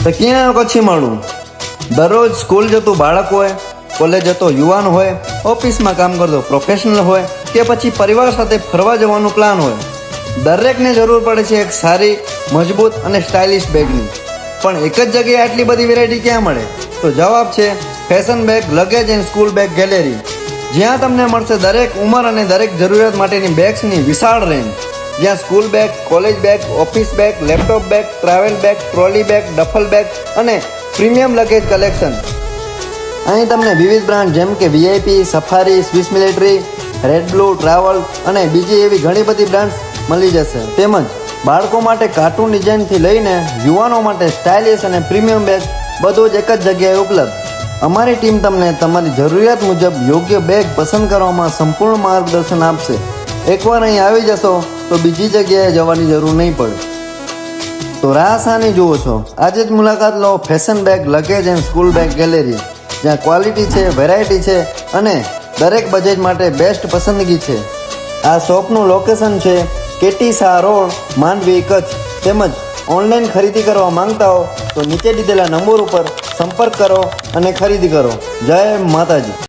તો ક્યાં કચ્છી મળું? દરરોજ સ્કૂલ જતું બાળક હોય, કોલેજ જતો યુવાન હોય, ઓફિસમાં કામ કરતો પ્રોફેશનલ હોય કે પછી પરિવાર સાથે ફરવા જવાનું પ્લાન હોય, દરેકને જરૂર પડે છે એક સારી, મજબૂત અને સ્ટાઇલિશ બેગની. પણ એક જ જગ્યાએ આટલી બધી વેરાયટી ક્યાં મળે? તો જવાબ છે fashion bag, luggage and school bag gallery, જ્યાં તમને મળશે દરેક ઉંમર અને દરેક જરૂરિયાત માટેની બેગ્સની વિશાળ રેન્જ. જ્યાં school bag, college bag, office bag, laptop bag, travel bag, trolley bag, duffel bag અને પ્રીમિયમ લગેજ કલેક્શન. અહીં તમને વિવિધ બ્રાન્ડ જેમ કે VIP, Safari, Swiss Military, red blue, travel અને બીજી એવી ઘણી બધી બ્રાન્ડ્સ મળી જશે. તેમજ બાળકો માટે કાર્ટૂન ડિઝાઇનથી લઈને યુવાનો માટે સ્ટાઇલિશ અને પ્રીમિયમ બેગ બધું જ એક જ જગ્યાએ ઉપલબ્ધ. અમારી ટીમ તમને તમારી જરૂરિયાત મુજબ યોગ્ય બેગ પસંદ કરવામાં સંપૂર્ણ માર્ગદર્શન આપશે. એકવાર અહીં આવી જશો તો બીજી જગ્યાએ જવાની જરૂર નહીં પડે. તો રાહ શાની જુઓ છો? આજે જ મુલાકાત લો fashion bag, luggage and school bag gallery, જ્યાં ક્વોલિટી છે, વેરાયટી છે અને દરેક બજેટ માટે બેસ્ટ પસંદગી છે. આ શોપનું લોકેશન છે KT શાહ રોડ, માંડવી, કચ્છ. તેમજ ઓનલાઈન ખરીદી કરવા માંગતા હો તો નીચે દીધેલા નંબર ઉપર સંપર્ક કરો અને ખરીદી કરો. જય માતાજી.